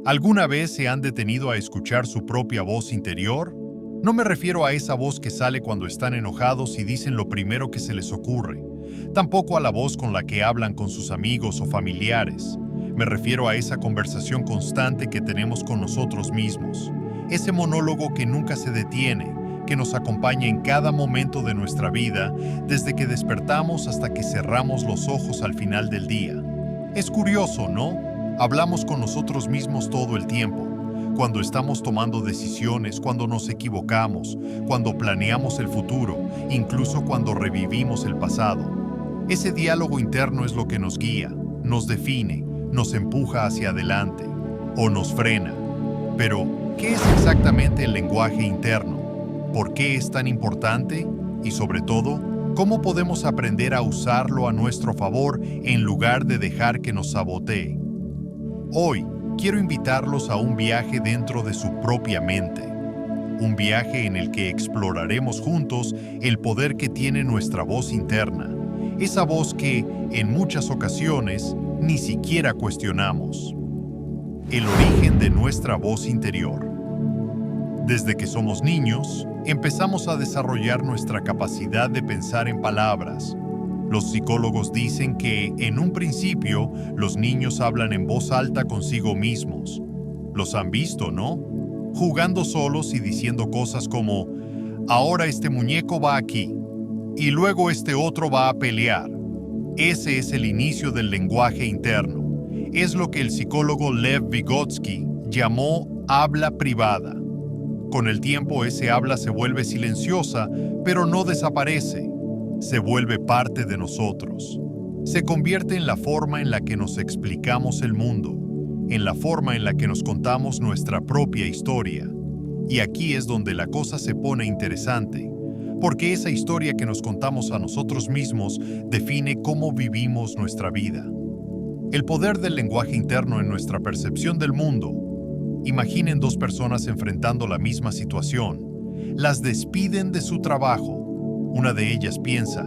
¿Alguna vez se han detenido a escuchar su propia voz interior? No me refiero a esa voz que sale cuando están enojados y dicen lo primero que se les ocurre. Tampoco a la voz con la que hablan con sus amigos o familiares. Me refiero a esa conversación constante que tenemos con nosotros mismos. Ese monólogo que nunca se detiene, que nos acompaña en cada momento de nuestra vida, desde que despertamos hasta que cerramos los ojos al final del día. Es curioso, ¿no? Hablamos con nosotros mismos todo el tiempo, cuando estamos tomando decisiones, cuando nos equivocamos, cuando planeamos el futuro, incluso cuando revivimos el pasado. Ese diálogo interno es lo que nos guía, nos define, nos empuja hacia adelante o nos frena. Pero, ¿qué es exactamente el lenguaje interno? ¿Por qué es tan importante? Y sobre todo, ¿cómo podemos aprender a usarlo a nuestro favor en lugar de dejar que nos sabotee? Hoy quiero invitarlos a un viaje dentro de su propia mente. Un viaje en el que exploraremos juntos el poder que tiene nuestra voz interna. Esa voz que, en muchas ocasiones, ni siquiera cuestionamos. El origen de nuestra voz interior. Desde que somos niños, empezamos a desarrollar nuestra capacidad de pensar en palabras. Los psicólogos dicen que, en un principio, los niños hablan en voz alta consigo mismos. Los han visto, ¿no? Jugando solos y diciendo cosas como, ahora este muñeco va aquí, y luego este otro va a pelear. Ese es el inicio del lenguaje interno. Es lo que el psicólogo Lev Vygotsky llamó habla privada. Con el tiempo ese habla se vuelve silenciosa, pero no desaparece. Se vuelve parte de nosotros. Se convierte en la forma en la que nos explicamos el mundo, en la forma en la que nos contamos nuestra propia historia. Y aquí es donde la cosa se pone interesante, porque esa historia que nos contamos a nosotros mismos define cómo vivimos nuestra vida. El poder del lenguaje interno en nuestra percepción del mundo. Imaginen dos personas enfrentando la misma situación. Las despiden de su trabajo. Una de ellas piensa,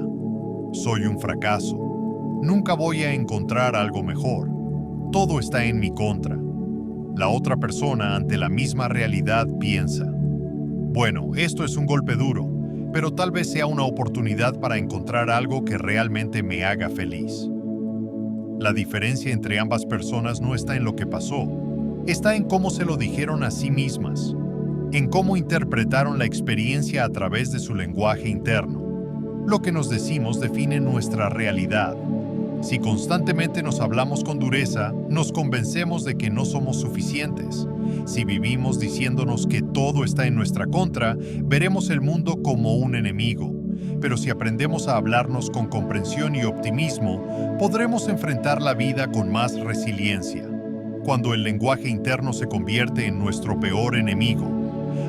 soy un fracaso, nunca voy a encontrar algo mejor, todo está en mi contra. La otra persona ante la misma realidad piensa, bueno, esto es un golpe duro, pero tal vez sea una oportunidad para encontrar algo que realmente me haga feliz. La diferencia entre ambas personas no está en lo que pasó, está en cómo se lo dijeron a sí mismas. En cómo interpretaron la experiencia a través de su lenguaje interno. Lo que nos decimos define nuestra realidad. Si constantemente nos hablamos con dureza, nos convencemos de que no somos suficientes. Si vivimos diciéndonos que todo está en nuestra contra, veremos el mundo como un enemigo. Pero si aprendemos a hablarnos con comprensión y optimismo, podremos enfrentar la vida con más resiliencia. Cuando el lenguaje interno se convierte en nuestro peor enemigo.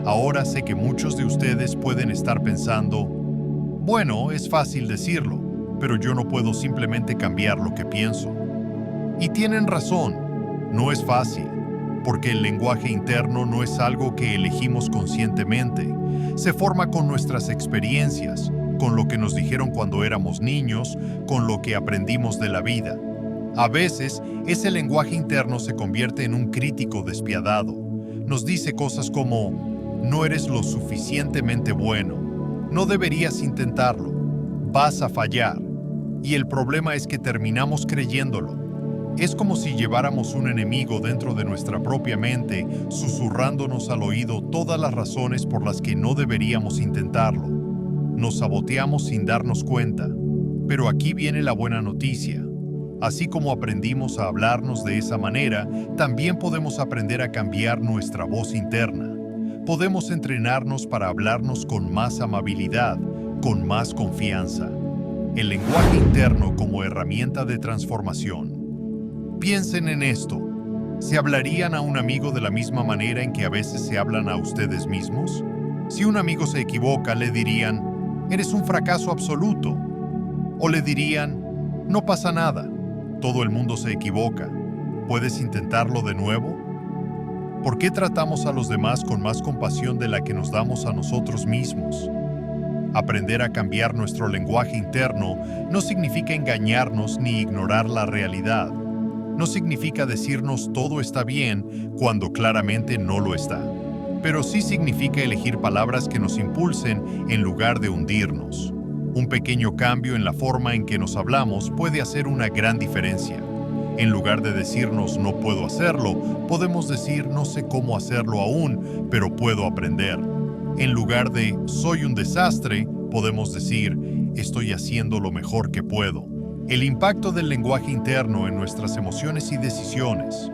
Ahora sé que muchos de ustedes pueden estar pensando, bueno, es fácil decirlo, pero yo no puedo simplemente cambiar lo que pienso. Y tienen razón, no es fácil, porque el lenguaje interno no es algo que elegimos conscientemente. Se forma con nuestras experiencias, con lo que nos dijeron cuando éramos niños, con lo que aprendimos de la vida. A veces, ese lenguaje interno se convierte en un crítico despiadado. Nos dice cosas como, no eres lo suficientemente bueno, no deberías intentarlo, vas a fallar. Y el problema es que terminamos creyéndolo. Es como si lleváramos un enemigo dentro de nuestra propia mente, susurrándonos al oído todas las razones por las que no deberíamos intentarlo. Nos saboteamos sin darnos cuenta. Pero aquí viene la buena noticia. Así como aprendimos a hablarnos de esa manera, también podemos aprender a cambiar nuestra voz interna. Podemos entrenarnos para hablarnos con más amabilidad, con más confianza. El lenguaje interno como herramienta de transformación. Piensen en esto. ¿Se hablarían a un amigo de la misma manera en que a veces se hablan a ustedes mismos? Si un amigo se equivoca, le dirían, eres un fracaso absoluto. O le dirían, no pasa nada, todo el mundo se equivoca. ¿Puedes intentarlo de nuevo? ¿Por qué tratamos a los demás con más compasión de la que nos damos a nosotros mismos? Aprender a cambiar nuestro lenguaje interno no significa engañarnos ni ignorar la realidad. No significa decirnos todo está bien cuando claramente no lo está, pero sí significa elegir palabras que nos impulsen en lugar de hundirnos. Un pequeño cambio en la forma en que nos hablamos puede hacer una gran diferencia. En lugar de decirnos no puedo hacerlo, podemos decir no sé cómo hacerlo aún, pero puedo aprender. En lugar de soy un desastre, podemos decir estoy haciendo lo mejor que puedo. El impacto del lenguaje interno en nuestras emociones y decisiones.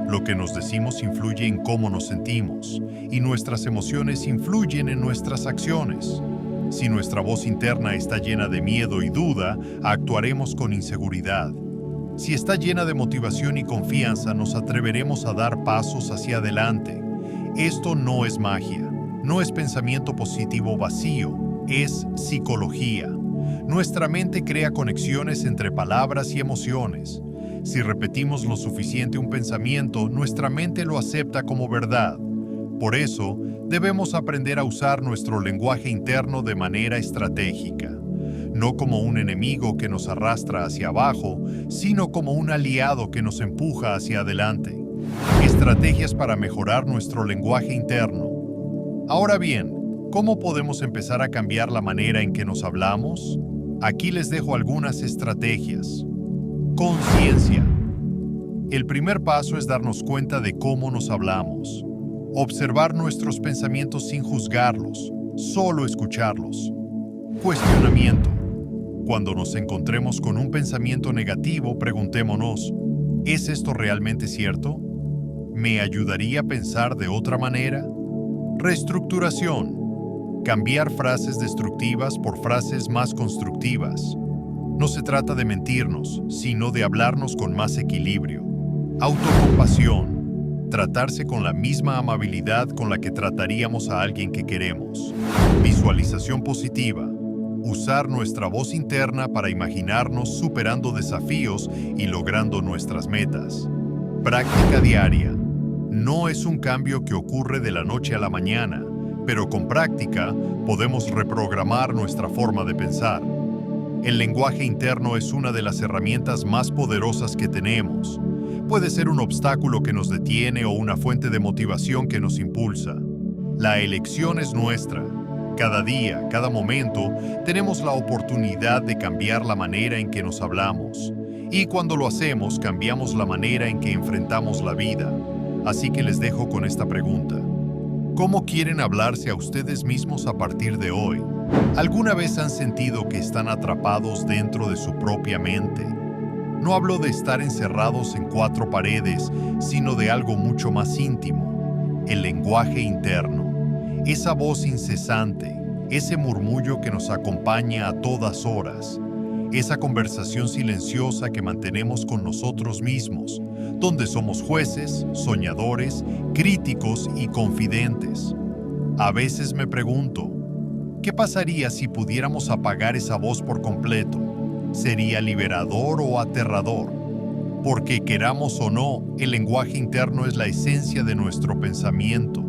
Lo que nos decimos influye en cómo nos sentimos, y nuestras emociones influyen en nuestras acciones. Si nuestra voz interna está llena de miedo y duda, actuaremos con inseguridad. Si está llena de motivación y confianza, nos atreveremos a dar pasos hacia adelante. Esto no es magia, no es pensamiento positivo vacío, es psicología. Nuestra mente crea conexiones entre palabras y emociones. Si repetimos lo suficiente un pensamiento, nuestra mente lo acepta como verdad. Por eso, debemos aprender a usar nuestro lenguaje interno de manera estratégica. No como un enemigo que nos arrastra hacia abajo, sino como un aliado que nos empuja hacia adelante. Estrategias para mejorar nuestro lenguaje interno. Ahora bien, ¿cómo podemos empezar a cambiar la manera en que nos hablamos? Aquí les dejo algunas estrategias. Conciencia. El primer paso es darnos cuenta de cómo nos hablamos. Observar nuestros pensamientos sin juzgarlos, solo escucharlos. Cuestionamiento. Cuando nos encontremos con un pensamiento negativo, preguntémonos, ¿es esto realmente cierto? ¿Me ayudaría a pensar de otra manera? Reestructuración. Cambiar frases destructivas por frases más constructivas. No se trata de mentirnos, sino de hablarnos con más equilibrio. Autocompasión. Tratarse con la misma amabilidad con la que trataríamos a alguien que queremos. Visualización positiva. Usar nuestra voz interna para imaginarnos superando desafíos y logrando nuestras metas. Práctica diaria. No es un cambio que ocurre de la noche a la mañana, pero con práctica podemos reprogramar nuestra forma de pensar. El lenguaje interno es una de las herramientas más poderosas que tenemos. Puede ser un obstáculo que nos detiene o una fuente de motivación que nos impulsa. La elección es nuestra. Cada día, cada momento, tenemos la oportunidad de cambiar la manera en que nos hablamos. Y cuando lo hacemos, cambiamos la manera en que enfrentamos la vida. Así que les dejo con esta pregunta. ¿Cómo quieren hablarse a ustedes mismos a partir de hoy? ¿Alguna vez han sentido que están atrapados dentro de su propia mente? No hablo de estar encerrados en cuatro paredes, sino de algo mucho más íntimo, el lenguaje interno. Esa voz incesante, ese murmullo que nos acompaña a todas horas, esa conversación silenciosa que mantenemos con nosotros mismos, donde somos jueces, soñadores, críticos y confidentes. A veces me pregunto, ¿qué pasaría si pudiéramos apagar esa voz por completo? ¿Sería liberador o aterrador? Porque queramos o no, el lenguaje interno es la esencia de nuestro pensamiento.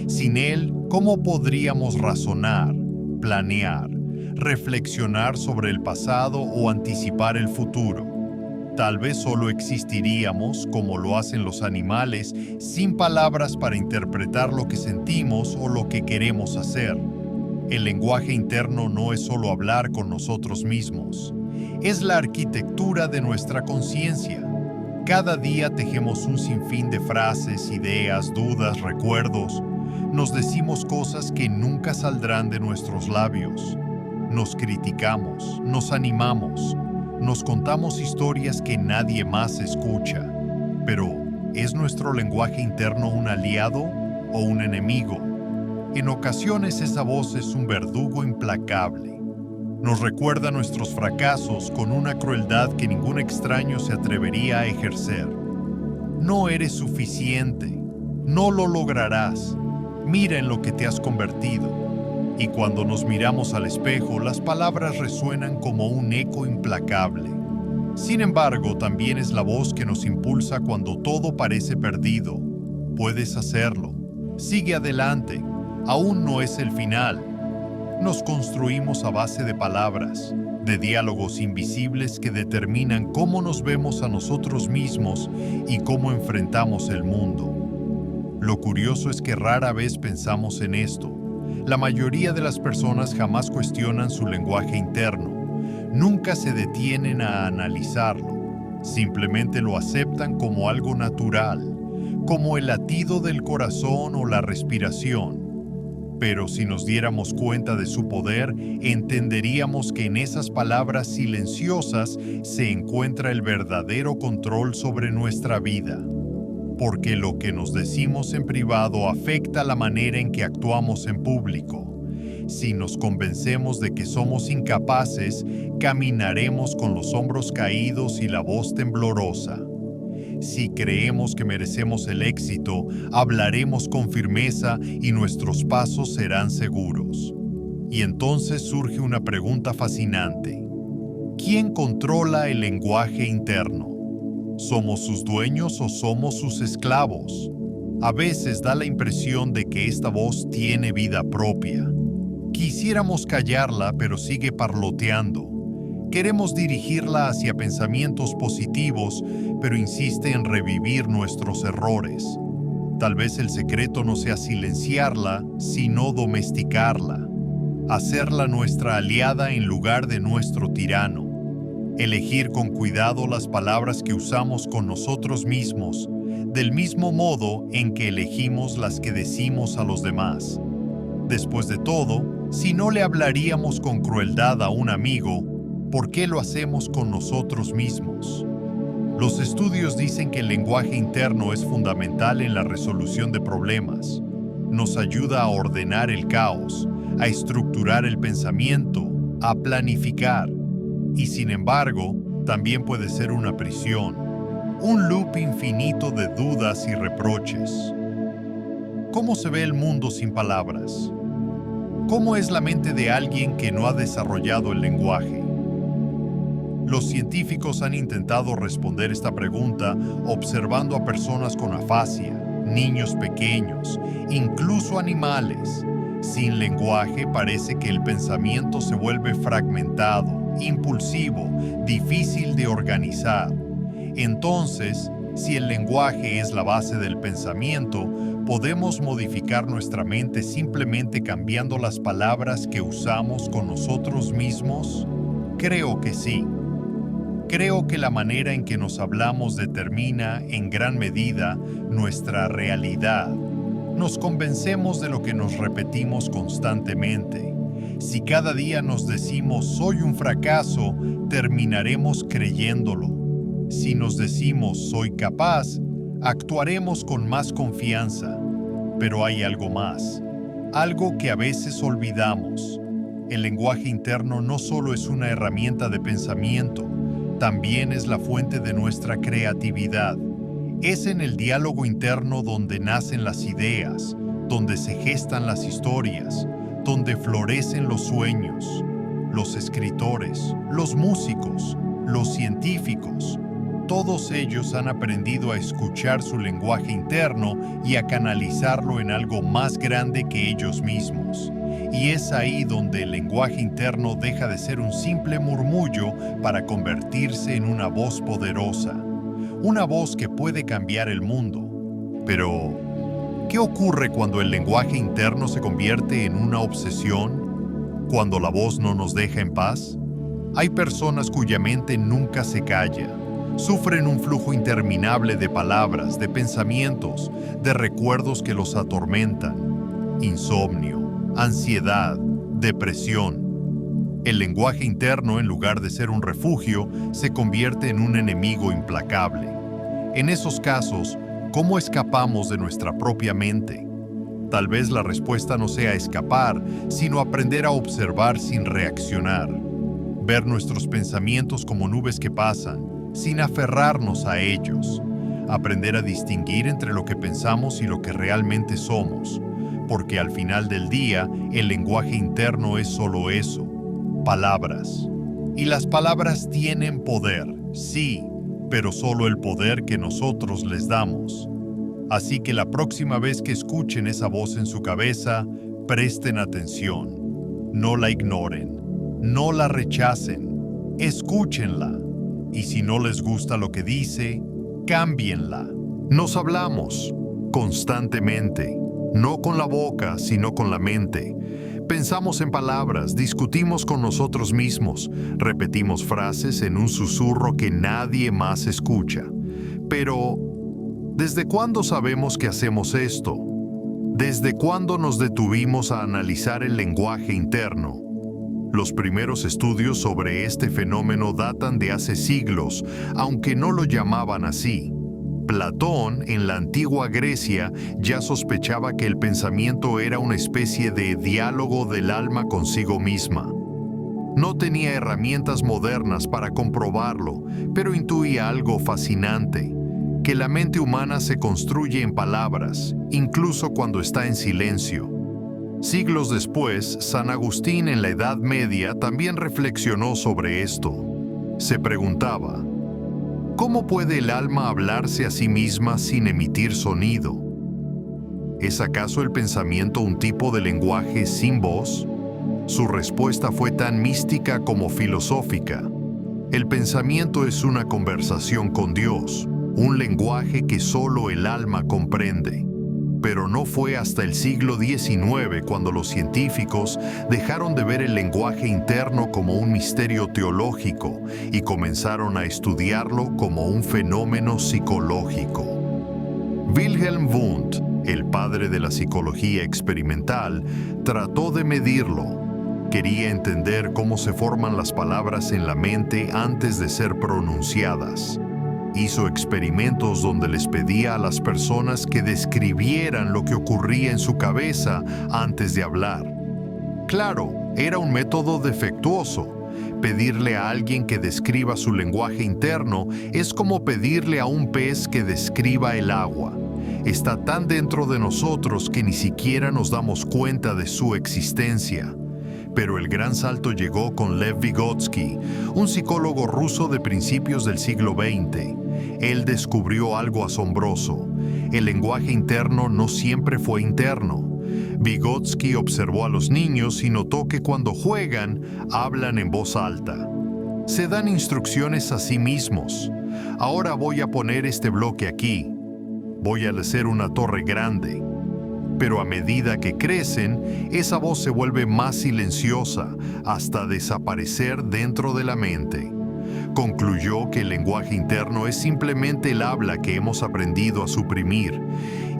Sin él, ¿cómo podríamos razonar, planear, reflexionar sobre el pasado o anticipar el futuro? Tal vez solo existiríamos, como lo hacen los animales, sin palabras para interpretar lo que sentimos o lo que queremos hacer. El lenguaje interno no es solo hablar con nosotros mismos. Es la arquitectura de nuestra conciencia. Cada día tejemos un sinfín de frases, ideas, dudas, recuerdos. Nos decimos cosas que nunca saldrán de nuestros labios. Nos criticamos, nos animamos, nos contamos historias que nadie más escucha. Pero, ¿es nuestro lenguaje interno un aliado o un enemigo? En ocasiones esa voz es un verdugo implacable. Nos recuerda nuestros fracasos con una crueldad que ningún extraño se atrevería a ejercer. No eres suficiente, no lo lograrás, mira en lo que te has convertido. Y cuando nos miramos al espejo, las palabras resuenan como un eco implacable. Sin embargo, también es la voz que nos impulsa cuando todo parece perdido. Puedes hacerlo. Sigue adelante. Aún no es el final. Nos construimos a base de palabras, de diálogos invisibles que determinan cómo nos vemos a nosotros mismos y cómo enfrentamos el mundo. Lo curioso es que rara vez pensamos en esto. La mayoría de las personas jamás cuestionan su lenguaje interno, nunca se detienen a analizarlo, simplemente lo aceptan como algo natural, como el latido del corazón o la respiración. Pero si nos diéramos cuenta de su poder, entenderíamos que en esas palabras silenciosas se encuentra el verdadero control sobre nuestra vida. Porque lo que nos decimos en privado afecta la manera en que actuamos en público. Si nos convencemos de que somos incapaces, caminaremos con los hombros caídos y la voz temblorosa. Si creemos que merecemos el éxito, hablaremos con firmeza y nuestros pasos serán seguros. Y entonces surge una pregunta fascinante. ¿Quién controla el lenguaje interno? ¿Somos sus dueños o somos sus esclavos? A veces da la impresión de que esta voz tiene vida propia. Quisiéramos callarla, pero sigue parloteando. Queremos dirigirla hacia pensamientos positivos, pero insiste en revivir nuestros errores. Tal vez el secreto no sea silenciarla, sino domesticarla. Hacerla nuestra aliada en lugar de nuestro tirano. Elegir con cuidado las palabras que usamos con nosotros mismos, del mismo modo en que elegimos las que decimos a los demás. Después de todo, si no le hablaríamos con crueldad a un amigo, ¿por qué lo hacemos con nosotros mismos? Los estudios dicen que el lenguaje interno es fundamental en la resolución de problemas. Nos ayuda a ordenar el caos, a estructurar el pensamiento, a planificar. Y sin embargo, también puede ser una prisión, un loop infinito de dudas y reproches. ¿Cómo se ve el mundo sin palabras? ¿Cómo es la mente de alguien que no ha desarrollado el lenguaje? Los científicos han intentado responder esta pregunta observando a personas con afasia, niños pequeños, incluso animales. Sin lenguaje parece que el pensamiento se vuelve fragmentado, impulsivo, difícil de organizar. Entonces, si el lenguaje es la base del pensamiento, ¿podemos modificar nuestra mente simplemente cambiando las palabras que usamos con nosotros mismos? Creo que sí. Creo que la manera en que nos hablamos determina, en gran medida, nuestra realidad. Nos convencemos de lo que nos repetimos constantemente. Si cada día nos decimos «soy un fracaso», terminaremos creyéndolo. Si nos decimos «soy capaz», actuaremos con más confianza. Pero hay algo más, algo que a veces olvidamos. El lenguaje interno no solo es una herramienta de pensamiento, también es la fuente de nuestra creatividad. Es en el diálogo interno donde nacen las ideas, donde se gestan las historias, donde florecen los sueños. Los escritores, los músicos, los científicos, todos ellos han aprendido a escuchar su lenguaje interno y a canalizarlo en algo más grande que ellos mismos. Y es ahí donde el lenguaje interno deja de ser un simple murmullo para convertirse en una voz poderosa, una voz que puede cambiar el mundo. Pero, ¿qué ocurre cuando el lenguaje interno se convierte en una obsesión? ¿Cuando la voz no nos deja en paz? Hay personas cuya mente nunca se calla. Sufren un flujo interminable de palabras, de pensamientos, de recuerdos que los atormentan. Insomnio, ansiedad, depresión. El lenguaje interno, en lugar de ser un refugio, se convierte en un enemigo implacable. En esos casos, ¿cómo escapamos de nuestra propia mente? Tal vez la respuesta no sea escapar, sino aprender a observar sin reaccionar. Ver nuestros pensamientos como nubes que pasan, sin aferrarnos a ellos. Aprender a distinguir entre lo que pensamos y lo que realmente somos. Porque al final del día, el lenguaje interno es solo eso, palabras. Y las palabras tienen poder, sí, pero solo el poder que nosotros les damos. Así que la próxima vez que escuchen esa voz en su cabeza, presten atención. No la ignoren, no la rechacen. Escúchenla. Y si no les gusta lo que dice, cámbienla. Nos hablamos constantemente, no con la boca, sino con la mente. Pensamos en palabras, discutimos con nosotros mismos, repetimos frases en un susurro que nadie más escucha. Pero, ¿desde cuándo sabemos que hacemos esto? ¿Desde cuándo nos detuvimos a analizar el lenguaje interno? Los primeros estudios sobre este fenómeno datan de hace siglos, aunque no lo llamaban así. Platón, en la antigua Grecia, ya sospechaba que el pensamiento era una especie de diálogo del alma consigo misma. No tenía herramientas modernas para comprobarlo, pero intuía algo fascinante, que la mente humana se construye en palabras, incluso cuando está en silencio. Siglos después, San Agustín en la Edad Media también reflexionó sobre esto. Se preguntaba, ¿cómo puede el alma hablarse a sí misma sin emitir sonido? ¿Es acaso el pensamiento un tipo de lenguaje sin voz? Su respuesta fue tan mística como filosófica. El pensamiento es una conversación con Dios, un lenguaje que solo el alma comprende. Pero no fue hasta el siglo XIX cuando los científicos dejaron de ver el lenguaje interno como un misterio teológico y comenzaron a estudiarlo como un fenómeno psicológico. Wilhelm Wundt, el padre de la psicología experimental, trató de medirlo. Quería entender cómo se forman las palabras en la mente antes de ser pronunciadas. Hizo experimentos donde les pedía a las personas que describieran lo que ocurría en su cabeza antes de hablar. Claro, era un método defectuoso. Pedirle a alguien que describa su lenguaje interno es como pedirle a un pez que describa el agua. Está tan dentro de nosotros que ni siquiera nos damos cuenta de su existencia. Pero el gran salto llegó con Lev Vygotsky, un psicólogo ruso de principios del siglo XX. Él descubrió algo asombroso. El lenguaje interno no siempre fue interno. Vygotsky observó a los niños y notó que cuando juegan, hablan en voz alta. Se dan instrucciones a sí mismos. Ahora voy a poner este bloque aquí. Voy a hacer una torre grande. Pero a medida que crecen, esa voz se vuelve más silenciosa hasta desaparecer dentro de la mente. Concluyó que el lenguaje interno es simplemente el habla que hemos aprendido a suprimir.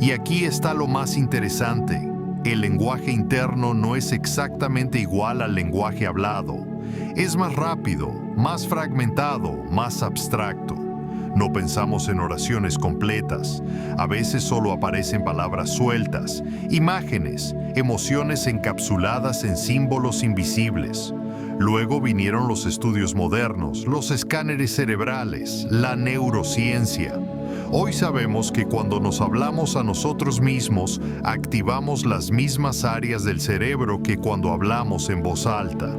Y aquí está lo más interesante. El lenguaje interno no es exactamente igual al lenguaje hablado. Es más rápido, más fragmentado, más abstracto. No pensamos en oraciones completas. A veces solo aparecen palabras sueltas, imágenes, emociones encapsuladas en símbolos invisibles. Luego vinieron los estudios modernos, los escáneres cerebrales, la neurociencia. Hoy sabemos que cuando nos hablamos a nosotros mismos, activamos las mismas áreas del cerebro que cuando hablamos en voz alta.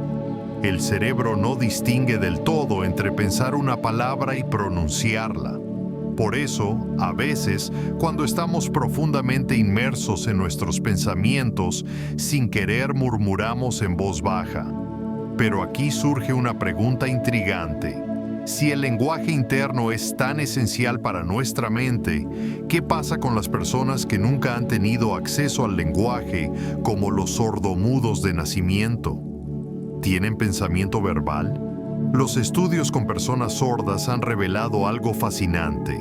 El cerebro no distingue del todo entre pensar una palabra y pronunciarla. Por eso, a veces, cuando estamos profundamente inmersos en nuestros pensamientos, sin querer murmuramos en voz baja. Pero aquí surge una pregunta intrigante. Si el lenguaje interno es tan esencial para nuestra mente, ¿qué pasa con las personas que nunca han tenido acceso al lenguaje, como los sordomudos de nacimiento? ¿Tienen pensamiento verbal? Los estudios con personas sordas han revelado algo fascinante.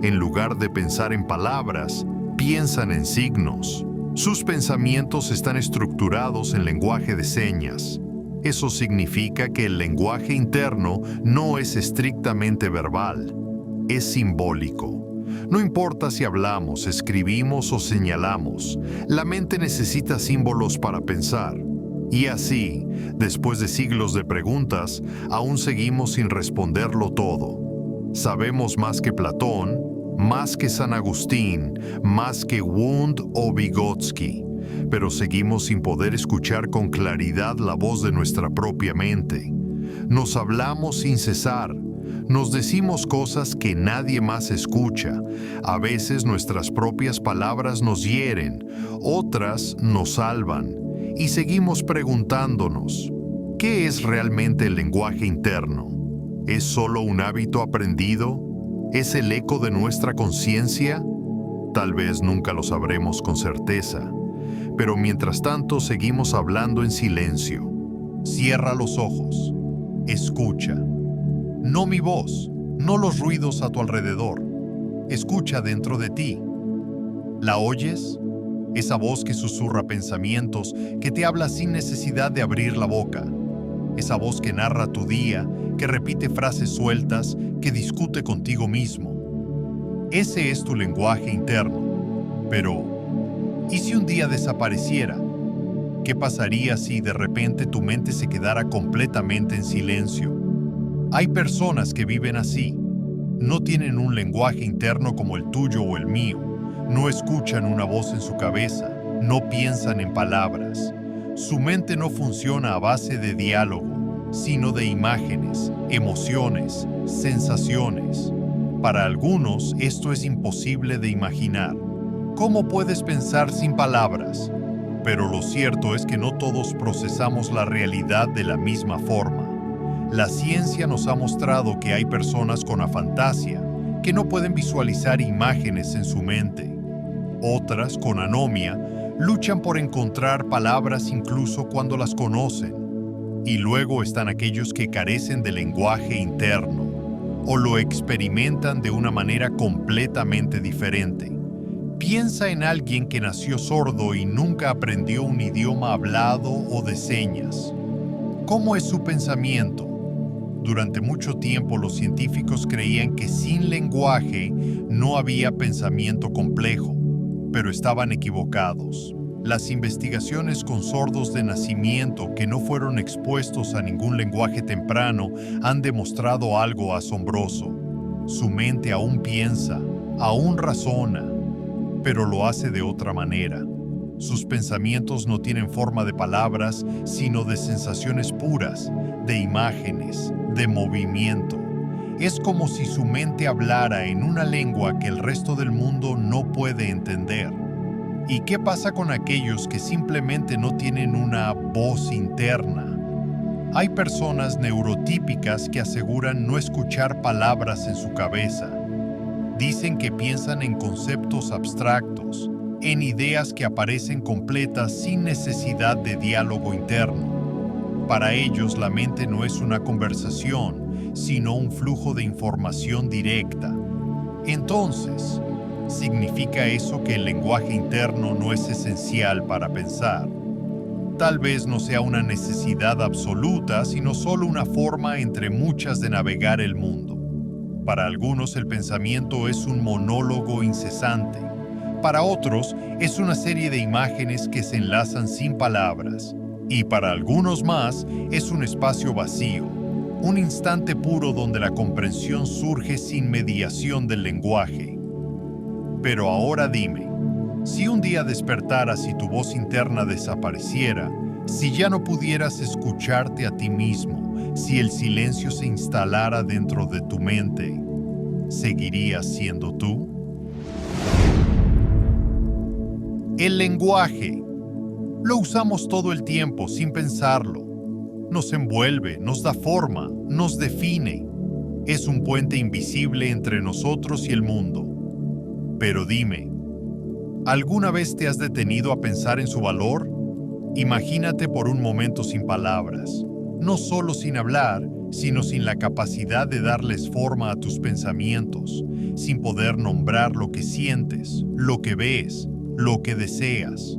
En lugar de pensar en palabras, piensan en signos. Sus pensamientos están estructurados en lenguaje de señas. Eso significa que el lenguaje interno no es estrictamente verbal, es simbólico. No importa si hablamos, escribimos o señalamos, la mente necesita símbolos para pensar. Y así, después de siglos de preguntas, aún seguimos sin responderlo todo. Sabemos más que Platón, más que San Agustín, más que Wundt o Vygotsky, pero seguimos sin poder escuchar con claridad la voz de nuestra propia mente. Nos hablamos sin cesar, nos decimos cosas que nadie más escucha. A veces nuestras propias palabras nos hieren, otras nos salvan. Y seguimos preguntándonos, ¿Qué es realmente el lenguaje interno? ¿Es solo un hábito aprendido? ¿Es el eco de nuestra conciencia? Tal vez nunca lo sabremos con certeza, pero mientras tanto seguimos hablando en silencio. Cierra los ojos. Escucha. No mi voz, no los ruidos a tu alrededor. Escucha dentro de ti. ¿La oyes? Esa voz que susurra pensamientos, que te habla sin necesidad de abrir la boca. Esa voz que narra tu día, que repite frases sueltas, que discute contigo mismo. Ese es tu lenguaje interno. Pero, ¿y si un día desapareciera? ¿Qué pasaría si de repente tu mente se quedara completamente en silencio? Hay personas que viven así. No tienen un lenguaje interno como el tuyo o el mío. No escuchan una voz en su cabeza. No piensan en palabras. Su mente no funciona a base de diálogo, sino de imágenes, emociones, sensaciones. Para algunos, esto es imposible de imaginar. ¿Cómo puedes pensar sin palabras? Pero lo cierto es que no todos procesamos la realidad de la misma forma. La ciencia nos ha mostrado que hay personas con afantasia, que no pueden visualizar imágenes en su mente. Otras, con anomia, luchan por encontrar palabras incluso cuando las conocen. Y luego están aquellos que carecen de lenguaje interno, o lo experimentan de una manera completamente diferente. Piensa en alguien que nació sordo y nunca aprendió un idioma hablado o de señas. ¿Cómo es su pensamiento? Durante mucho tiempo los científicos creían que sin lenguaje no había pensamiento complejo, pero estaban equivocados. Las investigaciones con sordos de nacimiento que no fueron expuestos a ningún lenguaje temprano han demostrado algo asombroso. Su mente aún piensa, aún razona, pero lo hace de otra manera. Sus pensamientos no tienen forma de palabras, sino de sensaciones puras, de imágenes, de movimiento. Es como si su mente hablara en una lengua que el resto del mundo no puede entender. ¿Y qué pasa con aquellos que simplemente no tienen una voz interna? Hay personas neurotípicas que aseguran no escuchar palabras en su cabeza. Dicen que piensan en conceptos abstractos, en ideas que aparecen completas sin necesidad de diálogo interno. Para ellos la mente no es una conversación, sino un flujo de información directa. Entonces, ¿significa eso que el lenguaje interno no es esencial para pensar? Tal vez no sea una necesidad absoluta, sino solo una forma entre muchas de navegar el mundo. Para algunos el pensamiento es un monólogo incesante. Para otros es una serie de imágenes que se enlazan sin palabras. Y para algunos más es un espacio vacío, un instante puro donde la comprensión surge sin mediación del lenguaje. Pero ahora dime, si un día despertaras y tu voz interna desapareciera, si ya no pudieras escucharte a ti mismo, si el silencio se instalara dentro de tu mente, ¿seguirías siendo tú? El lenguaje. Lo usamos todo el tiempo sin pensarlo. Nos envuelve, nos da forma, nos define. Es un puente invisible entre nosotros y el mundo. Pero dime, ¿alguna vez te has detenido a pensar en su valor? Imagínate por un momento sin palabras, no solo sin hablar, sino sin la capacidad de darles forma a tus pensamientos, sin poder nombrar lo que sientes, lo que ves, lo que deseas.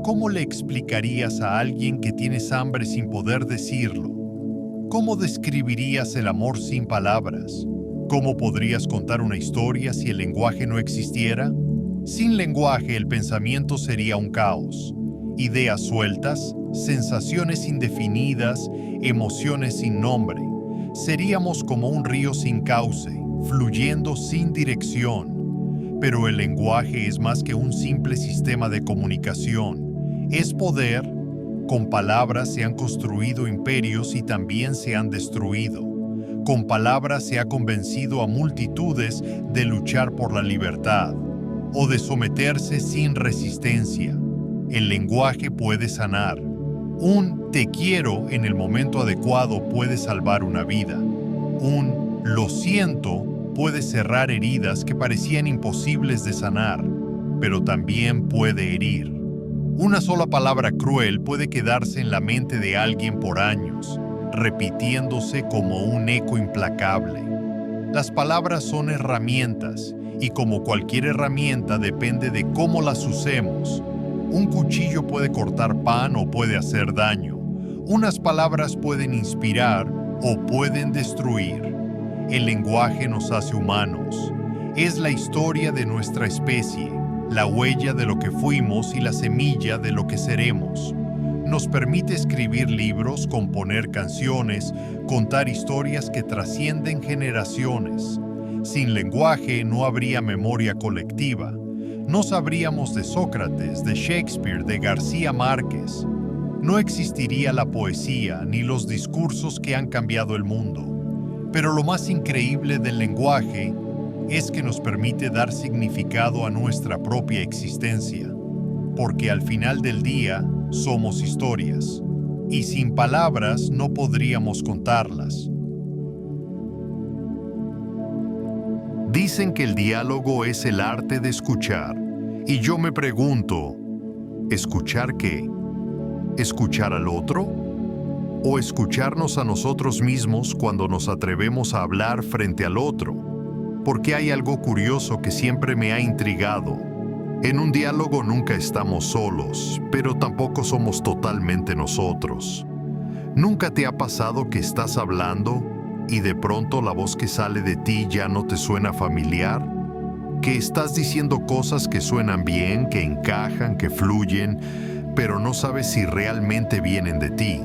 ¿Cómo le explicarías a alguien que tienes hambre sin poder decirlo? ¿Cómo describirías el amor sin palabras? ¿Cómo podrías contar una historia si el lenguaje no existiera? Sin lenguaje, el pensamiento sería un caos. Ideas sueltas, sensaciones indefinidas, emociones sin nombre. Seríamos como un río sin cauce, fluyendo sin dirección. Pero el lenguaje es más que un simple sistema de comunicación. Es poder. Con palabras se han construido imperios y también se han destruido. Con palabras se ha convencido a multitudes de luchar por la libertad o de someterse sin resistencia. El lenguaje puede sanar. Un te quiero en el momento adecuado puede salvar una vida. Un lo siento puede cerrar heridas que parecían imposibles de sanar, pero también puede herir. Una sola palabra cruel puede quedarse en la mente de alguien por años, repitiéndose como un eco implacable. Las palabras son herramientas, y como cualquier herramienta depende de cómo las usemos. Un cuchillo puede cortar pan o puede hacer daño. Unas palabras pueden inspirar o pueden destruir. El lenguaje nos hace humanos. Es la historia de nuestra especie, la huella de lo que fuimos y la semilla de lo que seremos. Nos permite escribir libros, componer canciones, contar historias que trascienden generaciones. Sin lenguaje no habría memoria colectiva. No sabríamos de Sócrates, de Shakespeare, de García Márquez. No existiría la poesía ni los discursos que han cambiado el mundo. Pero lo más increíble del lenguaje es que nos permite dar significado a nuestra propia existencia, porque al final del día somos historias, y sin palabras no podríamos contarlas. Dicen que el diálogo es el arte de escuchar, y yo me pregunto, ¿escuchar qué? ¿Escuchar al otro? ¿O escucharnos a nosotros mismos cuando nos atrevemos a hablar frente al otro? Porque hay algo curioso que siempre me ha intrigado. En un diálogo nunca estamos solos, pero tampoco somos totalmente nosotros. ¿Nunca te ha pasado que estás hablando y de pronto la voz que sale de ti ya no te suena familiar? Que estás diciendo cosas que suenan bien, que encajan, que fluyen, pero no sabes si realmente vienen de ti.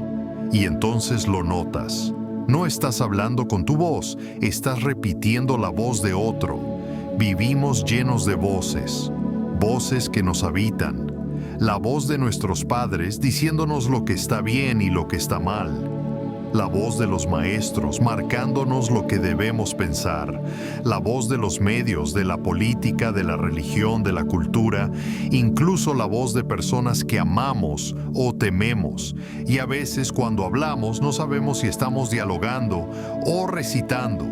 Y entonces lo notas. No estás hablando con tu voz, estás repitiendo la voz de otro. Vivimos llenos de voces, voces que nos habitan. La voz de nuestros padres diciéndonos lo que está bien y lo que está mal. La voz de los maestros marcándonos lo que debemos pensar. La voz de los medios, de la política, de la religión, de la cultura. Incluso la voz de personas que amamos o tememos. Y a veces cuando hablamos no sabemos si estamos dialogando o recitando.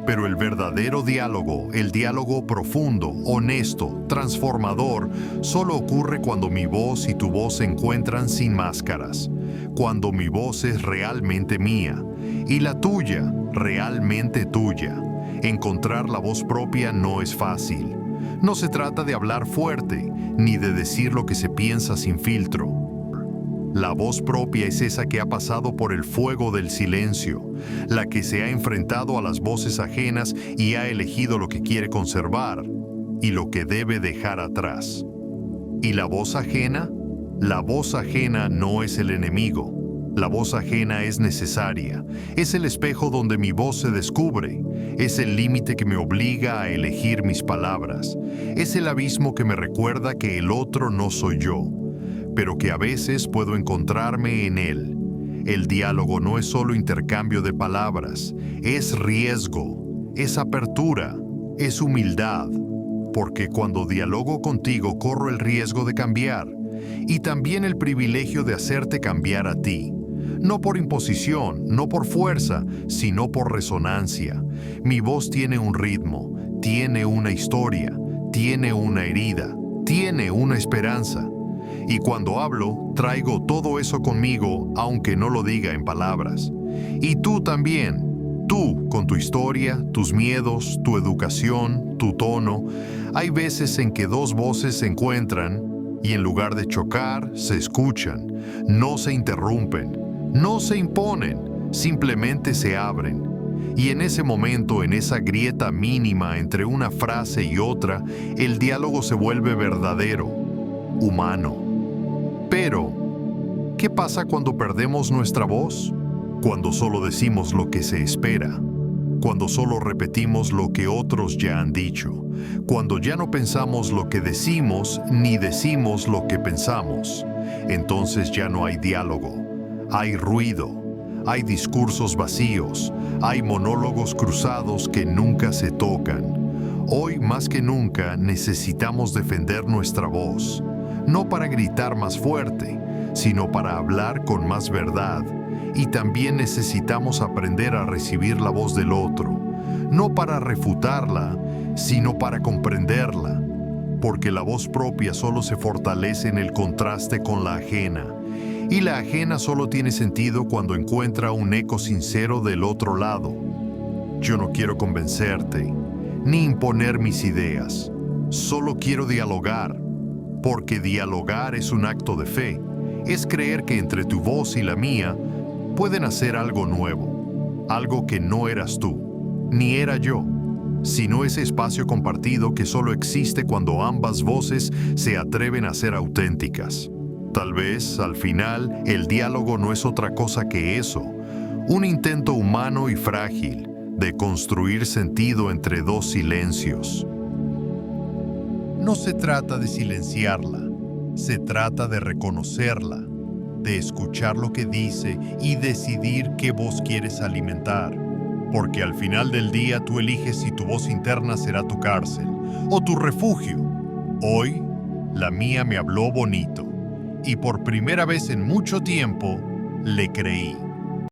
Pero el verdadero diálogo, el diálogo profundo, honesto, transformador, solo ocurre cuando mi voz y tu voz se encuentran sin máscaras. Cuando mi voz es realmente mía y la tuya realmente tuya. Encontrar la voz propia no es fácil. No se trata de hablar fuerte, ni de decir lo que se piensa sin filtro. La voz propia es esa que ha pasado por el fuego del silencio, la que se ha enfrentado a las voces ajenas y ha elegido lo que quiere conservar y lo que debe dejar atrás. ¿Y la voz ajena? La voz ajena no es el enemigo. La voz ajena es necesaria. Es el espejo donde mi voz se descubre. Es el límite que me obliga a elegir mis palabras. Es el abismo que me recuerda que el otro no soy yo, pero que a veces puedo encontrarme en él. El diálogo no es solo intercambio de palabras, es riesgo, es apertura, es humildad, porque cuando dialogo contigo corro el riesgo de cambiar, y también el privilegio de hacerte cambiar a ti. No por imposición, no por fuerza, sino por resonancia. Mi voz tiene un ritmo, tiene una historia, tiene una herida, tiene una esperanza. Y cuando hablo, traigo todo eso conmigo, aunque no lo diga en palabras. Y tú también. Tú, con tu historia, tus miedos, tu educación, tu tono. Hay veces en que dos voces se encuentran y en lugar de chocar, se escuchan. No se interrumpen, no se imponen, simplemente se abren. Y en ese momento, en esa grieta mínima entre una frase y otra, el diálogo se vuelve verdadero, humano. Pero, ¿qué pasa cuando perdemos nuestra voz? Cuando solo decimos lo que se espera, cuando solo repetimos lo que otros ya han dicho, cuando ya no pensamos lo que decimos ni decimos lo que pensamos, entonces ya no hay diálogo, hay ruido, hay discursos vacíos, hay monólogos cruzados que nunca se tocan. Hoy más que nunca necesitamos defender nuestra voz, no para gritar más fuerte, sino para hablar con más verdad. Y también necesitamos aprender a recibir la voz del otro, no para refutarla, sino para comprenderla, porque la voz propia solo se fortalece en el contraste con la ajena, y la ajena solo tiene sentido cuando encuentra un eco sincero del otro lado. Yo no quiero convencerte, ni imponer mis ideas. Solo quiero dialogar, porque dialogar es un acto de fe. Es creer que entre tu voz y la mía pueden hacer algo nuevo, algo que no eras tú, ni era yo, sino ese espacio compartido que solo existe cuando ambas voces se atreven a ser auténticas. Tal vez, al final, el diálogo no es otra cosa que eso, un intento humano y frágil de construir sentido entre dos silencios. No se trata de silenciarla, se trata de reconocerla, de escuchar lo que dice y decidir qué voz quieres alimentar. Porque al final del día tú eliges si tu voz interna será tu cárcel o tu refugio. Hoy, la mía me habló bonito y por primera vez en mucho tiempo le creí.